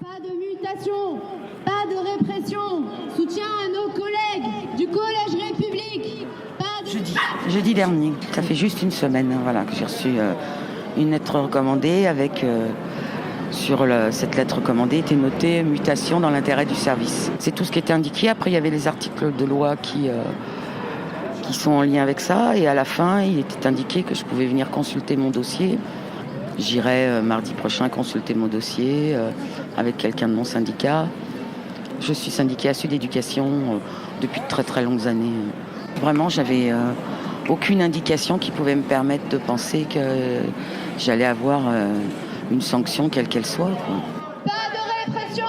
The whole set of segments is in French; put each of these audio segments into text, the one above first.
Pas de mutation, pas de répression. Soutien à nos collègues du Collège République. Jeudi dernier, ça fait juste une semaine que j'ai reçu une lettre recommandée avec... cette lettre recommandée était notée mutation dans l'intérêt du service. C'est tout ce qui était indiqué. Après, il y avait les articles de loi qui sont en lien avec ça. Et à la fin, il était indiqué que je pouvais venir consulter mon dossier. J'irai mardi prochain consulter mon dossier avec quelqu'un de mon syndicat. Je suis syndiquée à Sud Éducation depuis de très très longues années. Vraiment, j'avais aucune indication qui pouvait me permettre de penser que j'allais avoir une sanction quelle qu'elle soit. Pas de répression.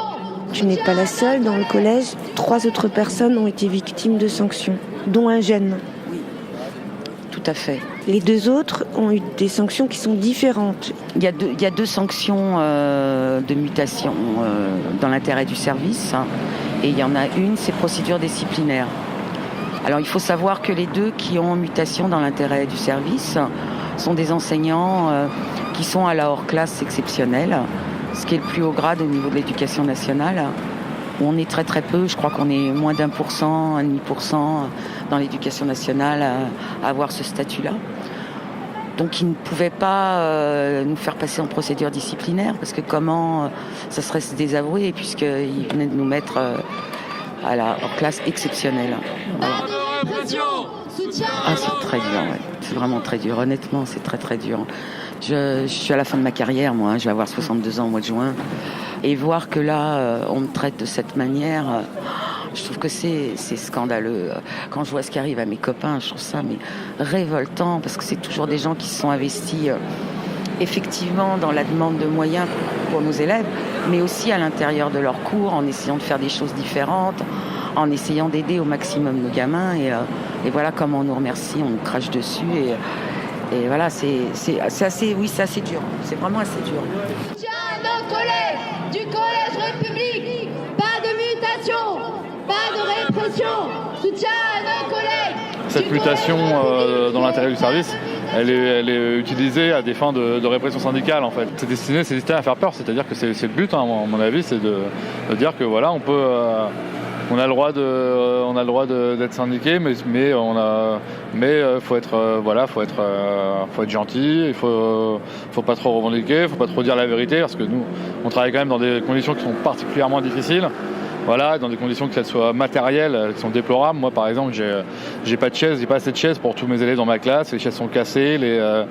Tu n'es pas la seule. Dans le collège, 3 autres personnes ont été victimes de sanctions, dont un jeune. Oui, tout à fait. Les 2 autres ont eu des sanctions qui sont différentes. Il y a deux sanctions de mutation dans l'intérêt du service. Et il y en a une, c'est procédure disciplinaire. Alors il faut savoir que les 2 qui ont mutation dans l'intérêt du service sont des enseignants qui sont à la hors-classe exceptionnelle, ce qui est le plus haut grade au niveau de l'éducation nationale, où on est très très peu, je crois qu'on est moins d'1%, 1,5% dans l'éducation nationale à avoir ce statut-là. Donc ils ne pouvaient pas nous faire passer en procédure disciplinaire, parce que comment ça serait se désavouer, puisqu'ils venaient de nous mettre à la hors-classe exceptionnelle. Voilà. Ah, c'est très dur, ouais. C'est vraiment très dur. Honnêtement, c'est très très dur. Je suis à la fin de ma carrière, moi. Je vais avoir 62 ans au mois de juin. Et voir que là, on me traite de cette manière, je trouve que c'est scandaleux. Quand je vois ce qui arrive à mes copains, je trouve ça révoltant, parce que c'est toujours des gens qui se sont investis effectivement dans la demande de moyens pour nos élèves, mais aussi à l'intérieur de leurs cours, en essayant de faire des choses différentes, en essayant d'aider au maximum nos gamins. Et voilà comment on nous remercie, on nous crache dessus. Et voilà, c'est assez dur. C'est vraiment assez dur. Soutien à nos collègues du Collège République. Pas de mutation, pas de répression. Soutien à nos collègues. Cette mutation dans l'intérêt du service, elle est utilisée à des fins de répression syndicale en fait. C'est destiné à faire peur, c'est-à-dire que c'est le but, à mon avis, c'est de dire que voilà, on a le droit d'être syndiqué, mais faut être gentil, il faut pas trop revendiquer, faut pas trop dire la vérité, parce que nous on travaille quand même dans des conditions qui sont particulièrement difficiles. Voilà, dans des conditions qu'elles soient matérielles, qui sont déplorables. Moi, par exemple, j'ai pas assez de chaises pour tous mes élèves dans ma classe. Les chaises sont cassées, le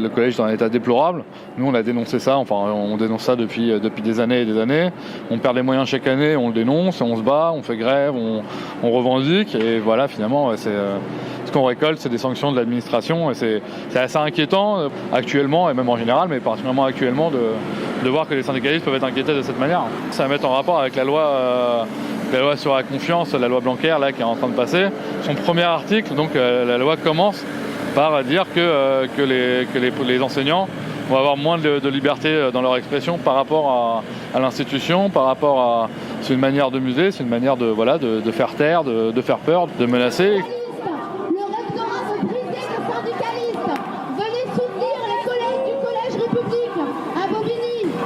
collège est dans un état déplorable. Nous, on a dénoncé ça. Enfin, on dénonce ça depuis des années et des années. On perd les moyens chaque année, on le dénonce, on se bat, on fait grève, on revendique. Et voilà, finalement, ce qu'on récolte, c'est des sanctions de l'administration. Et c'est assez inquiétant actuellement, et même en général, mais particulièrement actuellement, de voir que les syndicalistes peuvent être inquiétés de cette manière. Ça va mettre en rapport avec la loi sur la confiance, la loi Blanquer là, qui est en train de passer. Son premier article, donc la loi commence par dire que les enseignants vont avoir moins de liberté dans leur expression par rapport à l'institution, par rapport à... C'est une manière de muser, c'est une manière de faire taire, de faire peur, de menacer.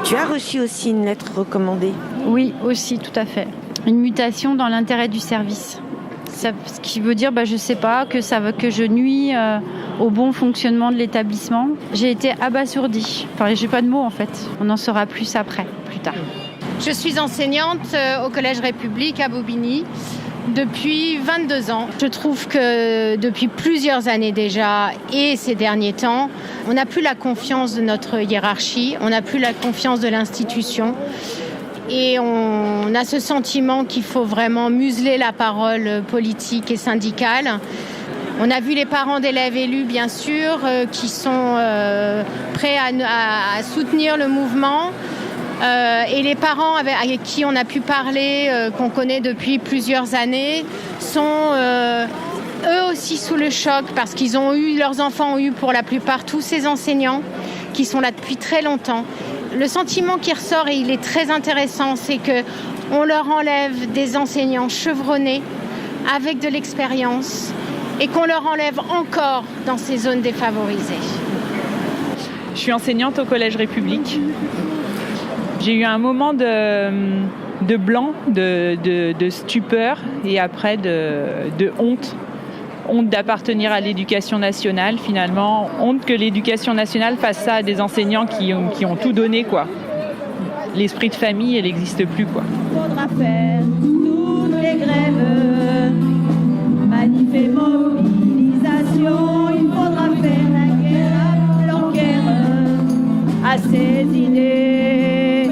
Tu as reçu aussi une lettre recommandée? Oui, aussi, tout à fait. Une mutation dans l'intérêt du service. Ce qui veut dire, je sais pas, que je nuis au bon fonctionnement de l'établissement. J'ai été abasourdie. Enfin, j'ai pas de mots en fait. On en saura plus après, plus tard. Je suis enseignante au Collège République à Bobigny depuis 22 ans. Je trouve que depuis plusieurs années déjà et ces derniers temps, on n'a plus la confiance de notre hiérarchie, on n'a plus la confiance de l'institution et on a ce sentiment qu'il faut vraiment museler la parole politique et syndicale. On a vu les parents d'élèves élus, bien sûr, qui sont prêts à soutenir le mouvement. Et les parents avec qui on a pu parler, qu'on connaît depuis plusieurs années, sont eux aussi sous le choc parce leurs enfants ont eu pour la plupart tous ces enseignants qui sont là depuis très longtemps. Le sentiment qui ressort, et il est très intéressant, c'est qu'on leur enlève des enseignants chevronnés avec de l'expérience et qu'on leur enlève encore dans ces zones défavorisées. Je suis enseignante au Collège République. J'ai eu un moment de blanc, de stupeur et après de honte. Honte d'appartenir à l'éducation nationale finalement. Honte que l'éducation nationale fasse ça à des enseignants qui ont tout donné, quoi. L'esprit de famille, elle n'existe plus, quoi. Il faudra faire toutes les grèves, manif et mobilisation. Il faudra faire la guerre à Blanquer, à ses idées.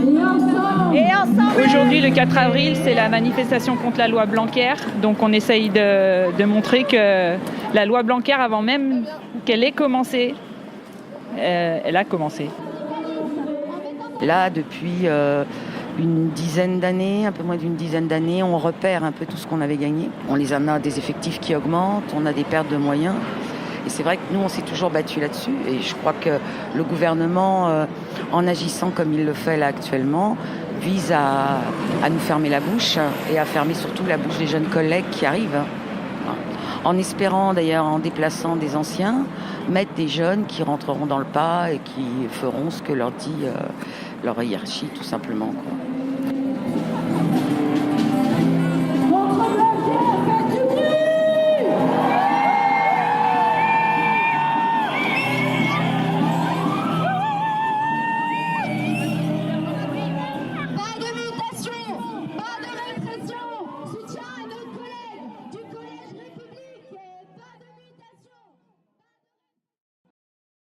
Et ensemble. Aujourd'hui, le 4 avril, c'est la manifestation contre la loi Blanquer. Donc on essaye de montrer que la loi Blanquer, avant même qu'elle ait commencé, elle a commencé. Là, depuis une dizaine d'années, un peu moins d'une dizaine d'années, on repère un peu tout ce qu'on avait gagné. On a des effectifs qui augmentent, on a des pertes de moyens. Et c'est vrai que nous, on s'est toujours battu là-dessus. Et je crois que le gouvernement, en agissant comme il le fait là actuellement, vise à nous fermer la bouche et à fermer surtout la bouche des jeunes collègues qui arrivent. En espérant d'ailleurs, en déplaçant des anciens, mettre des jeunes qui rentreront dans le pas et qui feront ce que leur dit leur hiérarchie tout simplement, quoi.